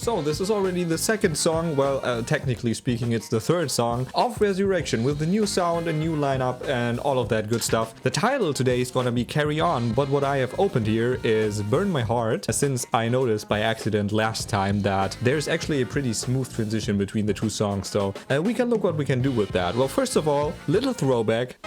So this is already the second song, well, technically speaking it's the third song of Resurrection with the new sound, a new lineup and all of that good stuff. The title today is gonna be Carry On, but what I have opened here is Burn My Heart, since I noticed by accident last time that there's actually a pretty smooth transition between the two songs, so we can look what we can do with that. Well, first of all, little throwback.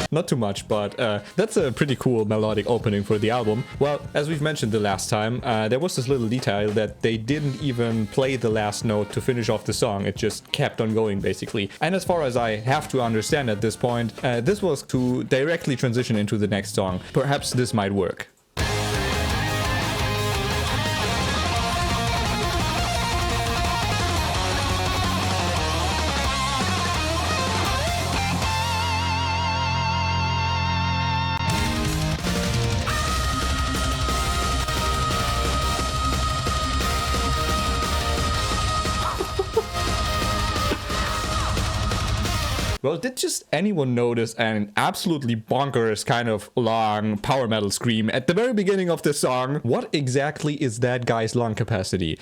Not too much, but that's a pretty cool melodic opening for the album. Well, as we've mentioned the last time, there was this little detail that they didn't even play the last note to finish off the song. It just kept on going, basically. And as far as I have to understand at this point, this was to directly transition into the next song. Perhaps this might work. Well, did just anyone notice an absolutely bonkers kind of long power metal scream at the very beginning of the song? What exactly is that guy's lung capacity?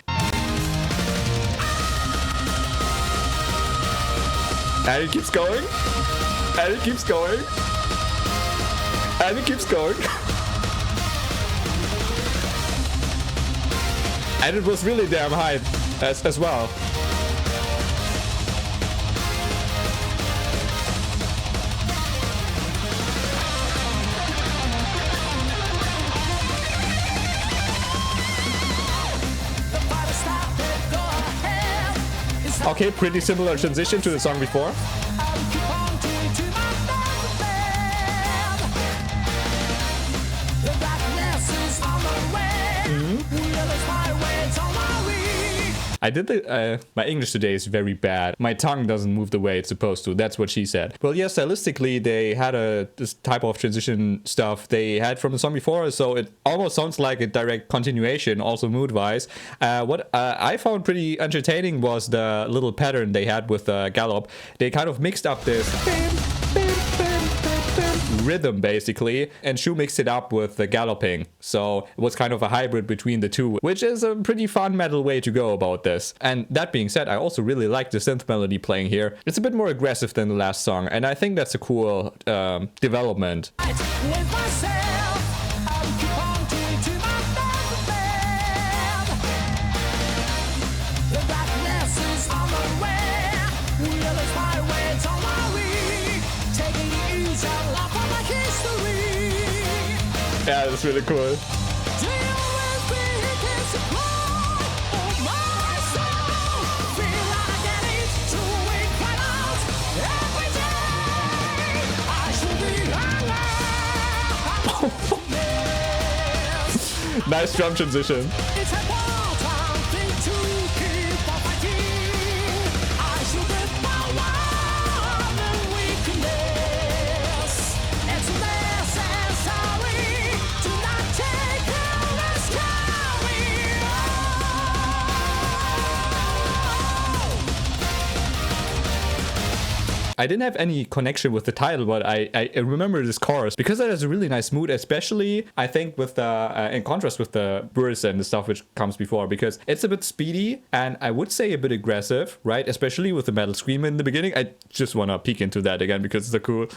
And it keeps going. And it keeps going. And it keeps going. And it was really damn high as well. Okay, pretty similar transition to the song before. I did my English today is very bad. My tongue doesn't move the way it's supposed to. That's what she said. Well, yeah, stylistically, they had this type of transition stuff they had from the song before, so it almost sounds like a direct continuation, also mood-wise. What I found pretty entertaining was the little pattern they had with the gallop. They kind of mixed up this rhythm, basically, and Shu mixed it up with the galloping, so it was kind of a hybrid between the two, which is a pretty fun metal way to go about this. And that being said, I also really like the synth melody playing here. It's a bit more aggressive than the last song, and I think that's a cool development. Yeah, that's really cool. Nice drum transition. I didn't have any connection with the title, but I remember this chorus because it has a really nice mood, especially I think with the in contrast with the verse and the stuff which comes before, because it's a bit speedy and I would say a bit aggressive, right? Especially with the metal scream in the beginning. I just want to peek into that again because it's so cool.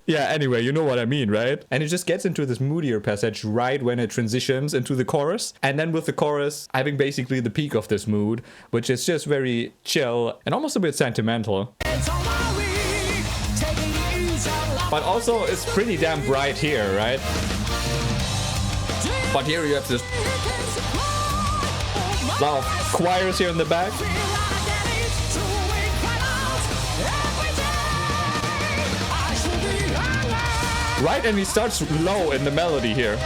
Yeah, anyway, you know what I mean, right? And it just gets into this moodier passage right when it transitions into the chorus. And then with the chorus having basically the peak of this mood, which is just very chill and almost a bit sentimental. But also it's pretty damn bright here, right? But here you have this lot of choirs here in the back. Right, and he starts low in the melody here.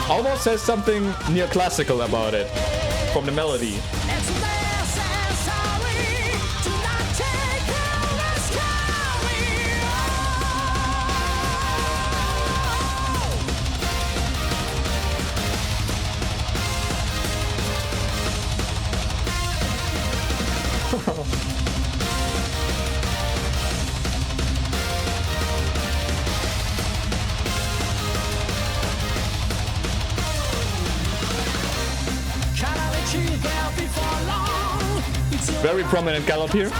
Almost says something neoclassical about it from the melody. Very prominent gallop here.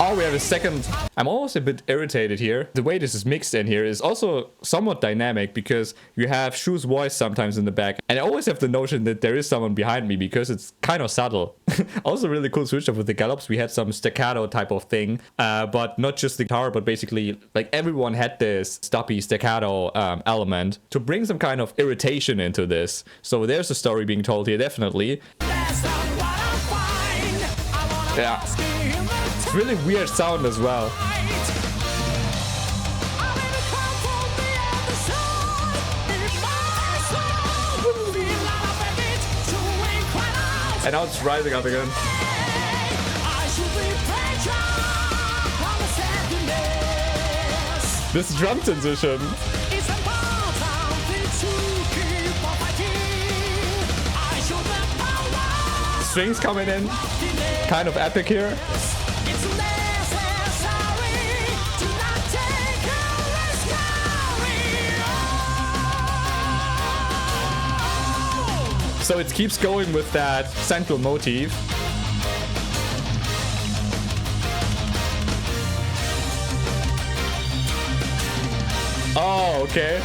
Oh, we have a second. I'm almost a bit irritated here. The way this is mixed in here is also somewhat dynamic because you have Shu's voice sometimes in the back. And I always have the notion that there is someone behind me because it's kind of subtle. Also really cool switch up with the gallops. We had some staccato type of thing, but not just the guitar, but basically like everyone had this stoppy staccato element to bring some kind of irritation into this. So there's a story being told here, definitely. Yeah. It's really weird sound as well. And now it's rising up again. This drum transition. Strings coming in. Kind of epic here. So it keeps going with that central motif. Oh, okay.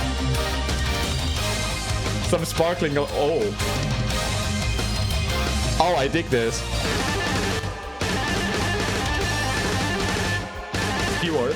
Some sparkling. Oh. Oh, I dig this. Keyword.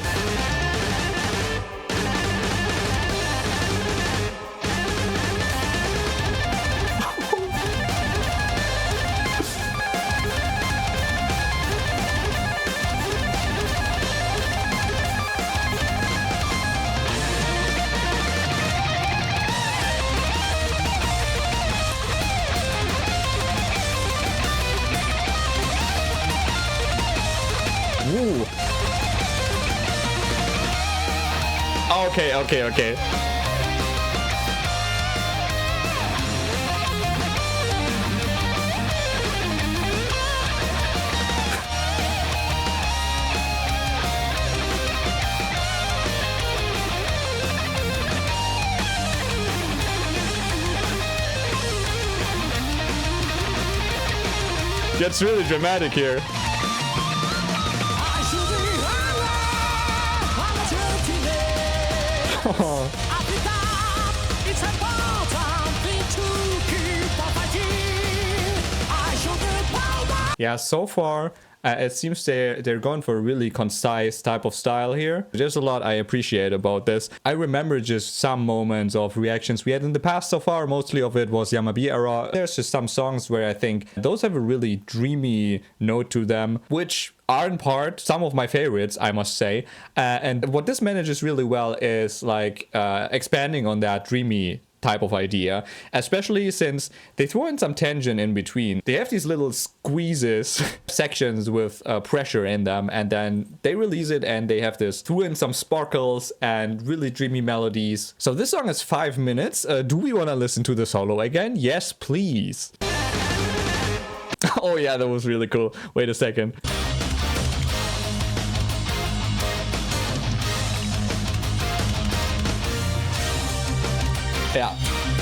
Ooh. Okay, okay, okay. Gets really dramatic here. Yeah, so far it seems they're going for a really concise type of style here. There's a lot I appreciate about this. I remember just some moments of reactions we had in the past so far. Mostly of it was Yamabi era. There's just some songs where I think those have a really dreamy note to them, which are in part some of my favorites, I must say. And what this manages really well is like expanding on that dreamy type of idea, especially since they throw in some tension in between. They have these little squeezes sections with pressure in them, and then they release it and they have this threw in some sparkles and really dreamy melodies. So this song is 5 minutes. Do we want to listen to the solo again? Yes, please. Oh yeah, that was really cool. Wait a second. Yeah,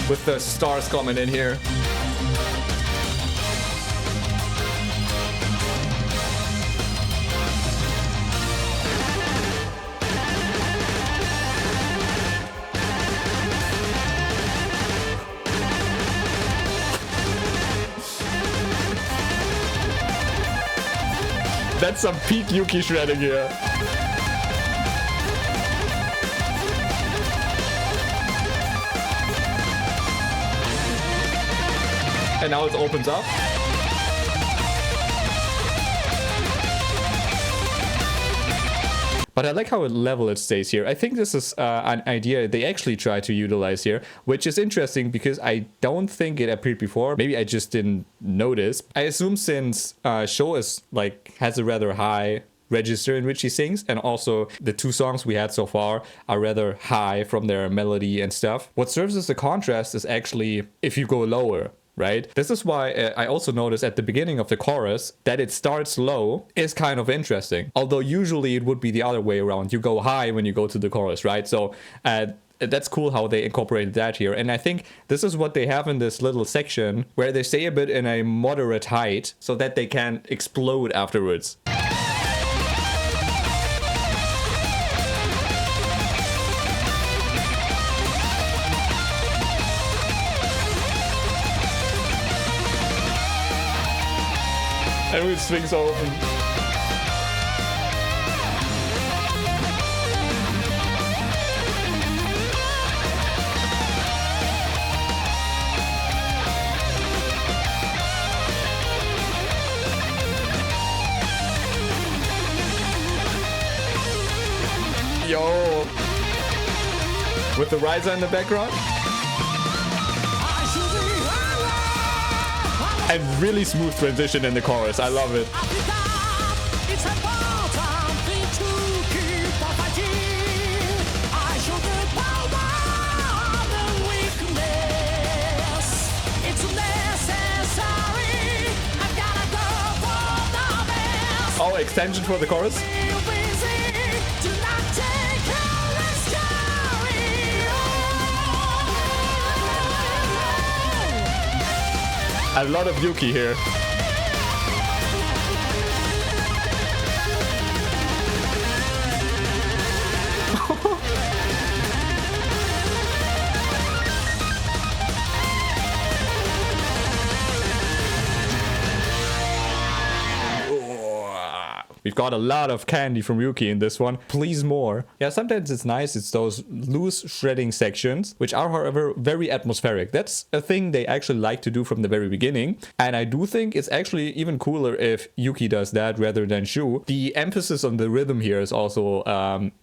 with the stars coming in here. That's some peak Yuki shredding here. And now it opens up. But I like how level it stays here. I think this is an idea they actually try to utilize here, which is interesting because I don't think it appeared before. Maybe I just didn't notice. I assume since Sho is like has a rather high register in which he sings, and also the two songs we had so far are rather high from their melody and stuff. What serves as a contrast is actually if you go lower, right? This is why I also notice at the beginning of the chorus that it starts low is kind of interesting. Although usually it would be the other way around. You go high when you go to the chorus, right? So that's cool how they incorporated that here. And I think this is what they have in this little section where they stay a bit in a moderate height so that they can explode afterwards. And it swings open. Yo! With the riser in the background. And really smooth transition in the chorus. I love it. Oh, extension for the chorus. A lot of Yuki here. We've got a lot of candy from Yuki in this one. Please more. Yeah, sometimes it's nice. It's those loose shredding sections, which are, however, very atmospheric. That's a thing they actually like to do from the very beginning. And I do think it's actually even cooler if Yuki does that rather than Shu. The emphasis on the rhythm here is also,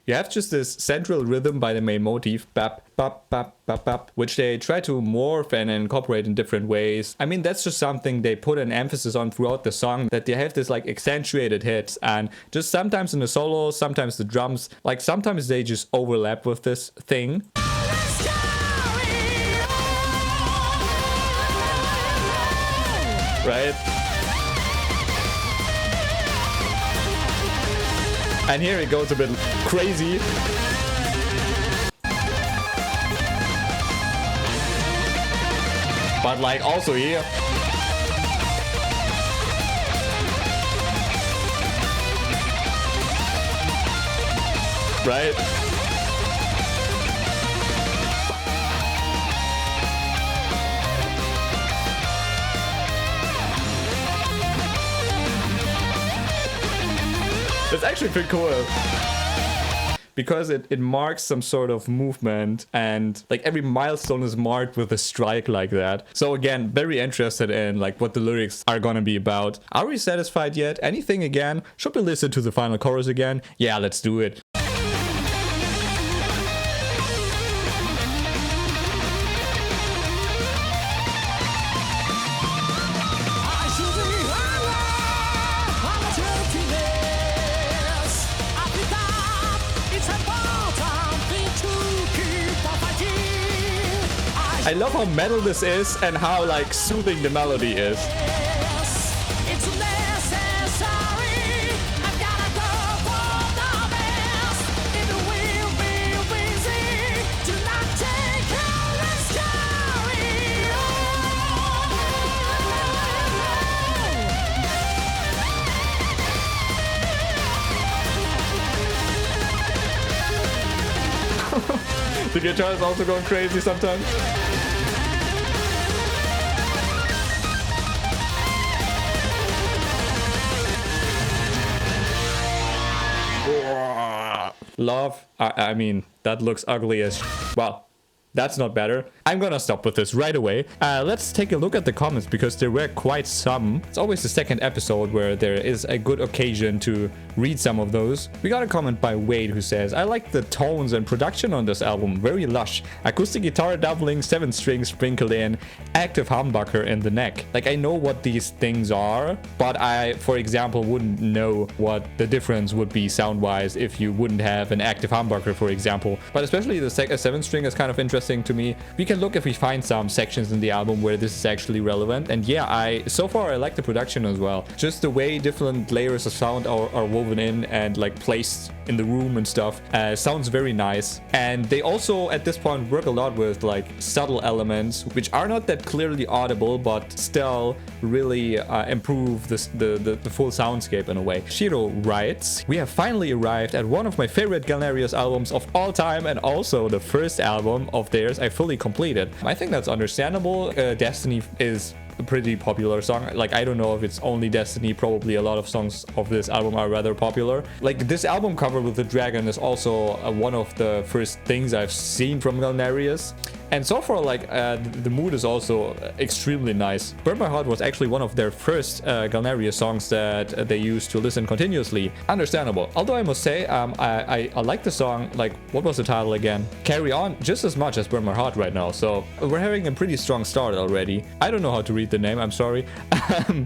you have just this central rhythm by the main motif, bap, bap, bap, bap, bap, which they try to morph and incorporate in different ways. I mean, that's just something they put an emphasis on throughout the song, that they have this like accentuated hits, and just sometimes in the solos, sometimes the drums, like sometimes they just overlap with this thing. Right? And here it goes a bit crazy. But like also here. Right? It's actually pretty cool. Because it marks some sort of movement, and like every milestone is marked with a strike like that. So again, very interested in like what the lyrics are gonna be about. Are we satisfied yet? Anything again? Should we listen to the final chorus again? Yeah, let's do it. I love how metal this is and how like soothing the melody is. The guitar is also going crazy sometimes. Love. I mean, that looks ugly as well. That's not better. I'm gonna stop with this right away. Let's take a look at the comments because there were quite some. It's always the second episode where there is a good occasion to read some of those. We got a comment by Wade who says, I like the tones and production on this album, very lush. Acoustic guitar doubling, 7 strings sprinkled in, active humbucker in the neck. Like, I know what these things are, but I, for example, wouldn't know what the difference would be sound-wise if you wouldn't have an active humbucker, for example. But especially the 7 string is kind of interesting to me. We can look if we find some sections in the album where this is actually relevant. And yeah, so far I like the production as well. Just the way different layers of sound are woven in and like placed in the room and stuff sounds very nice. And they also at this point work a lot with like subtle elements which are not that clearly audible but still really improve the full soundscape in a way. Shiro writes, we have finally arrived at one of my favorite Galneryus albums of all time and also the first album of theirs I fully completed. I think that's understandable. Destiny is a pretty popular song. Like, I don't know if it's only Destiny, probably a lot of songs of this album are rather popular. Like, this album cover with the dragon is also one of the first things I've seen from Galneryus. And so far, like, the mood is also extremely nice. Burn My Heart was actually one of their first Galneryus songs that they used to listen continuously. Understandable. Although I must say, I like the song, like, what was the title again? Carry On, just as much as Burn My Heart right now. So we're having a pretty strong start already. I don't know how to read the name, I'm sorry.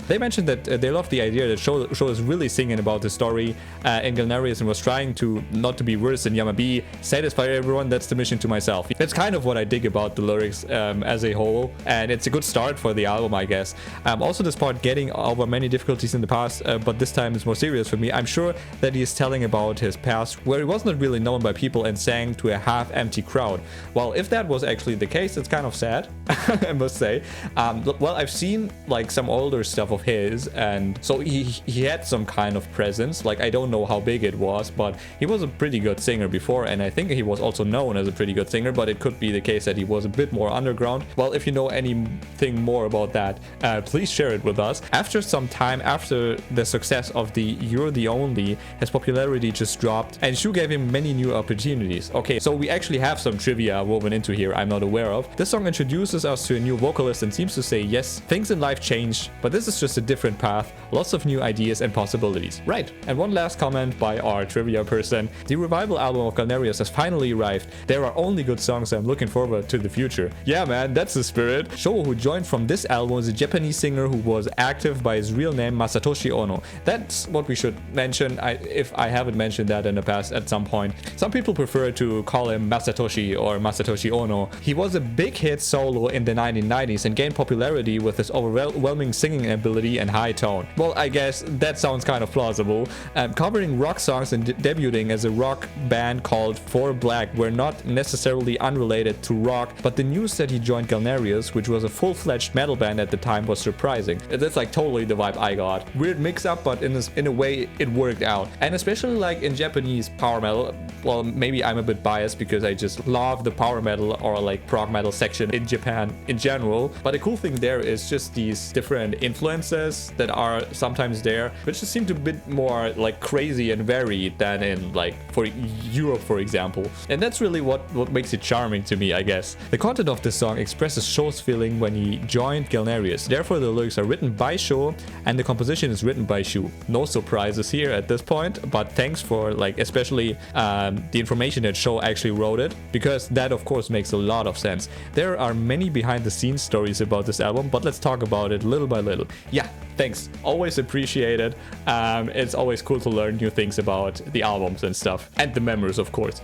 They mentioned that they loved the idea that Sho is really singing about the story in Galneryus and was trying to not to be worse than Yamabi, satisfy everyone, that's the mission to myself. That's kind of what I dig about the lyrics as a whole, and it's a good start for the album, I guess. Also this part, getting over many difficulties in the past, but this time it's more serious for me. I'm sure that he is telling about his past where he was not really known by people and sang to a half-empty crowd. Well, if that was actually the case, it's kind of sad, I must say. Well, I've seen like some older stuff of his, and so he had some kind of presence. Like, I don't know how big it was, but he was a pretty good singer before, and I think he was also known as a pretty good singer, but it could be the case that he was a bit more underground. Well, if you know anything more about that, please share it with us. After some time after the success of the You're the Only, his popularity just dropped, and Shu gave him many new opportunities. Okay, so we actually have some trivia woven into here I'm not aware of. This song introduces us to a new vocalist and seems to say, yes, things in life changed, but this is just a different path, lots of new ideas and possibilities. Right. And one last comment by our trivia person. The revival album of Galneryus has finally arrived. There are only good songs, I'm looking forward to the future. Yeah, man, that's the spirit. Sho, who joined from this album, is a Japanese singer who was active by his real name Masatoshi Ono. That's what we should mention, if I haven't mentioned that in the past at some point. Some people prefer to call him Masatoshi or Masatoshi Ono. He was a big hit solo in the 1990s and gained popularity with his overwhelming singing ability and high tone. Well, I guess that sounds kind of plausible. Covering rock songs and debuting as a rock band called For Black were not necessarily unrelated to rock, but the news that he joined Galneryus, which was a full-fledged metal band at the time, was surprising. That's like totally the vibe I got. Weird mix-up, but in a way it worked out. And especially like in Japanese power metal, well, maybe I'm a bit biased because I just love the power metal or like prog metal section in Japan in general, but the cool thing there is just these different influences that are sometimes there, which just seem to be a bit more like crazy and varied than in like for Europe, for example. And that's really what makes it charming to me, I guess. The content of this song expresses Sho's feeling when he joined Galneryus. Therefore, the lyrics are written by Sho and the composition is written by Shu. No surprises here at this point, but thanks for like especially the information that Sho actually wrote it, because that of course makes a lot of sense. There are many behind the scenes stories about this album, but let's talk about it little by little. Yeah, thanks. Always appreciate it. It's always cool to learn new things about the albums and stuff, and the members, of course.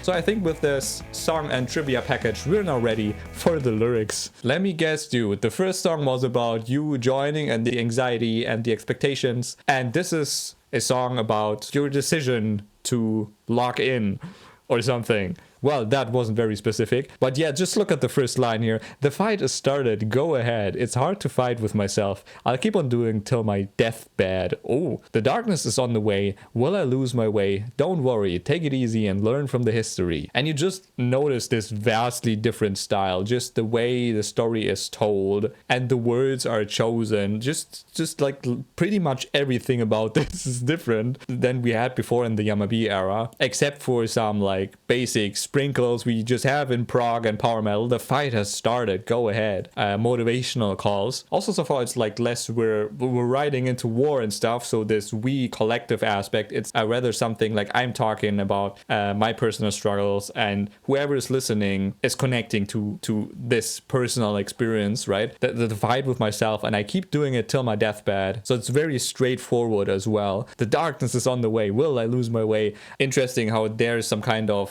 So I think with this song and trivia package, we're now ready for the lyrics. Let me guess, dude. The first song was about you joining and the anxiety and the expectations. And this is a song about your decision to lock in or something. Well, that wasn't very specific, but yeah, just look at the first line here. The fight is started, go ahead. It's hard to fight with myself. I'll keep on doing till my deathbed. Oh, the darkness is on the way. Will I lose my way? Don't worry, take it easy and learn from the history. And you just notice this vastly different style, just the way the story is told and the words are chosen. Just like pretty much everything about this is different than we had before in the Yamabi era, except for some like basic sprinkles we just have in prog and power metal. The fight has started, go ahead. Motivational calls. Also, so far it's like less we're riding into war and stuff, so this we collective aspect, it's rather something like I'm talking about my personal struggles, and whoever is listening is connecting to this personal experience, right? The fight with myself, and I keep doing it till my deathbed. So it's very straightforward as well. The darkness is on the way. Will I lose my way? Interesting how there's some kind of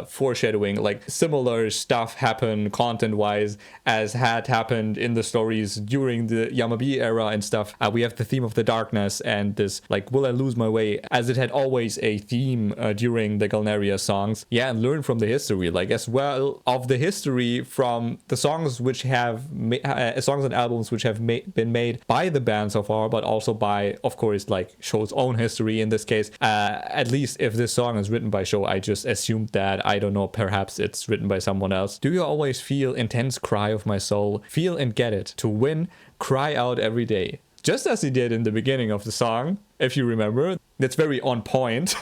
foreshadowing, like similar stuff happen content-wise as had happened in the stories during the Yamabi era and stuff. We have the theme of the darkness and this, like, will I lose my way, as it had always a theme during the Galneryus songs. Yeah, and learn from the history, like, as well of the history from the songs which have songs and albums which have been made by the band so far, but also by, of course, like Show's own history in this case. At least if this song is written by Show, I just assumed that. I don't know, perhaps it's written by someone else. Do you always feel intense cry of my soul? Feel and get it. To win, cry out every day. Just as he did in the beginning of the song, if you remember. That's very on point,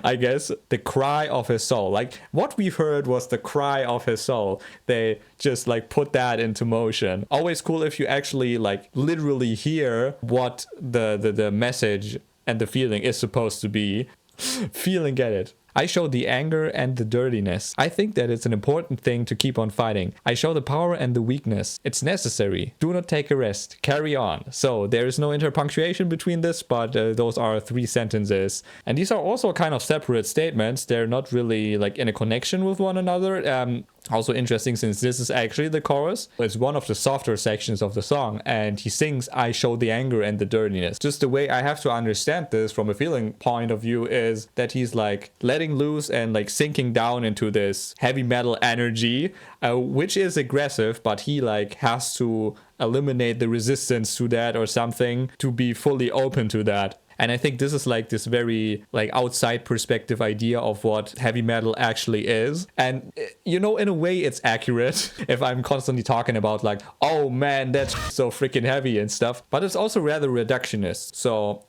I guess. The cry of his soul. Like, what we've heard was the cry of his soul. They just, like, put that into motion. Always cool if you actually, like, literally hear what the message and the feeling is supposed to be. Feel and get it. I show the anger and the dirtiness. I think that it's an important thing to keep on fighting. I show the power and the weakness. It's necessary. Do not take a rest. Carry on. So there is no interpunctuation between this, but those are 3 sentences. And these are also kind of separate statements. They're not really like in a connection with one another. Also interesting, since this is actually the chorus. It's one of the softer sections of the song, and he sings, I show the anger and the dirtiness. Just the way I have to understand this from a feeling point of view is that he's like letting loose and like sinking down into this heavy metal energy, which is aggressive, but he like has to eliminate the resistance to that or something to be fully open to that. And I think this is like this very like outside perspective idea of what heavy metal actually is. And, you know, in a way it's accurate if I'm constantly talking about like, oh man, that's so freaking heavy and stuff. But it's also rather reductionist. So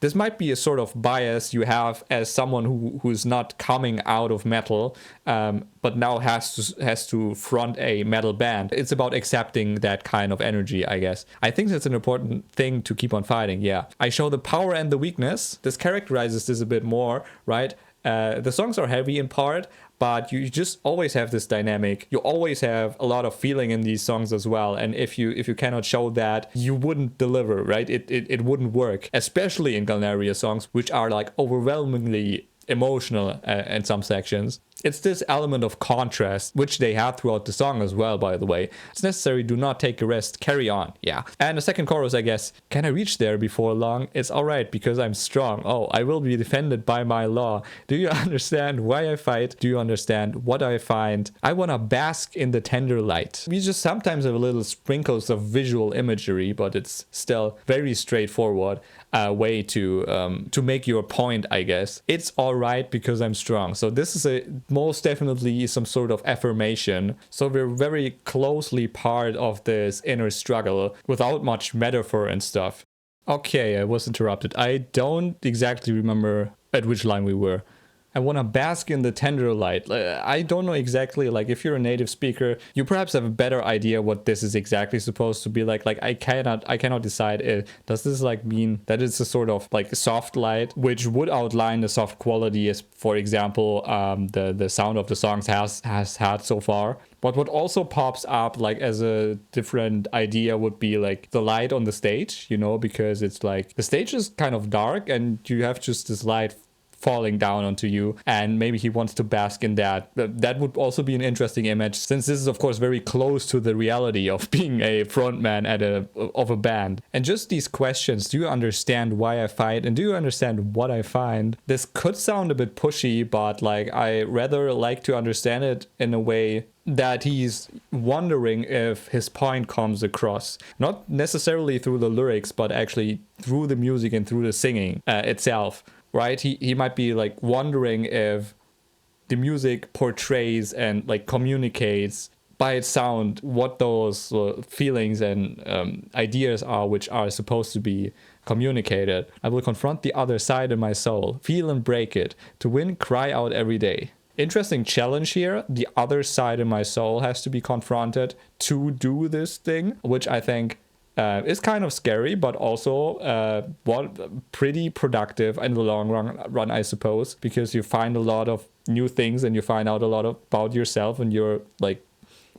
this might be a sort of bias you have as someone who's not coming out of metal, but now has to front a metal band. It's about accepting that kind of energy, I guess. I think that's an important thing to keep on fighting, yeah. I show the power and the weakness. This characterizes this a bit more, right? The songs are heavy in part, but you just always have this dynamic. You always have a lot of feeling in these songs as well. And if you cannot show that, you wouldn't deliver, right? It wouldn't work, especially in Galneryus songs, which are like overwhelmingly emotional in some sections. It's this element of contrast, which they have throughout the song as well, by the way. It's necessary, do not take a rest, carry on, yeah. And the second chorus, I guess, can I reach there before long? It's alright, because I'm strong. Oh, I will be defended by my law. Do you understand why I fight? Do you understand what I find? I wanna bask in the tender light. We just sometimes have a little sprinkles of visual imagery, but it's still very straightforward way to make your point, I guess. It's alright because I'm strong. So this is most definitely some sort of affirmation. So we're very closely part of this inner struggle without much metaphor and stuff. Okay, I was interrupted. I don't exactly remember at which line we were. I want to bask in the tender light. I don't know exactly, like, if you're a native speaker, you perhaps have a better idea what this is exactly supposed to be like. Like, I cannot decide, does this, like, mean that it's a sort of, like, soft light, which would outline the soft quality as, for example, the sound of the songs has had so far. But what also pops up, like, as a different idea would be, like, the light on the stage, you know, because it's, like, the stage is kind of dark and you have just this light falling down onto you, and maybe he wants to bask in that. That would also be an interesting image, since this is of course very close to the reality of being a frontman of a band. And just these questions, do you understand why I fight, and do you understand what I find? This could sound a bit pushy, but like I rather like to understand it in a way that he's wondering if his point comes across, not necessarily through the lyrics, but actually through the music and through the singing itself. Right, he might be like wondering if the music portrays and like communicates by its sound what those feelings and ideas are, which are supposed to be communicated. I will confront the other side in my soul, feel and break it. To win, cry out every day. Interesting challenge here. The other side of my soul has to be confronted to do this thing, which I think is kind of scary, but also pretty productive in the long run, I suppose, because you find a lot of new things and you find out a lot about yourself and your like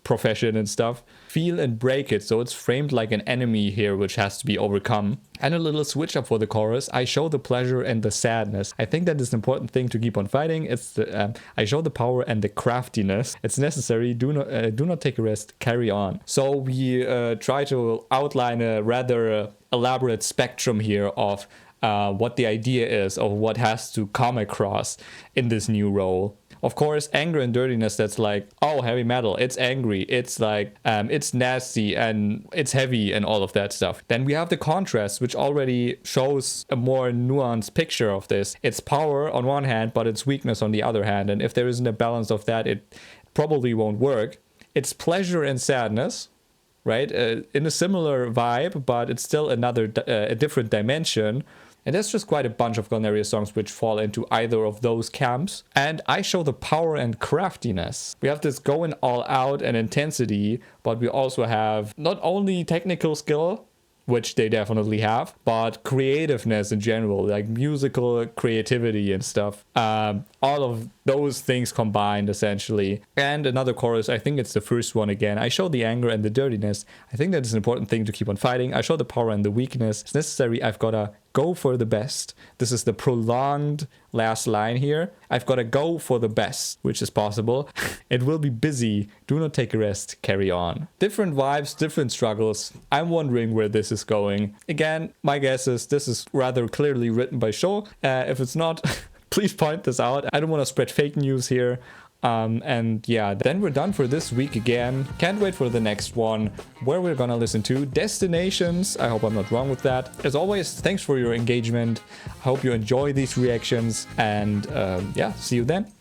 profession and stuff. Feel and break it. So it's framed like an enemy here, which has to be overcome. And a little switch up for the chorus. I show the pleasure and the sadness. I think that is an important thing to keep on fighting. It's the I show the power and the craftiness. It's necessary. Do not take a rest. Carry on. So we try to outline a rather elaborate spectrum here of what the idea is of what has to come across in this new role. Of course, anger and dirtiness, that's like, oh, heavy metal, it's angry, it's like, it's nasty and it's heavy and all of that stuff. Then we have the contrast, which already shows a more nuanced picture of this. It's power on one hand, but it's weakness on the other hand. And if there isn't a balance of that, it probably won't work. It's pleasure and sadness, right? In a similar vibe, but it's still a different dimension. And there's just quite a bunch of Galneryus songs which fall into either of those camps. And I show the power and craftiness. We have this going all out and intensity, but we also have not only technical skill, which they definitely have, but creativeness in general, like musical creativity and stuff. All of those things combined, essentially. And another chorus, I think it's the first one again. I show the anger and the dirtiness. I think that is an important thing to keep on fighting. I show the power and the weakness. It's necessary. I've got to go for the best. This is the prolonged last line here. I've got to go for the best, which is possible. It will be busy. Do not take a rest. Carry on. Different vibes, different struggles. I'm wondering where this is going. Again, my guess is this is rather clearly written by Sho. If it's not, please point this out. I don't want to spread fake news here. And yeah, then we're done for this week again. Can't wait for the next one where we're gonna listen to Destinations. I hope I'm not wrong with that. As always, thanks for your engagement. I hope you enjoy these reactions and yeah, see you then.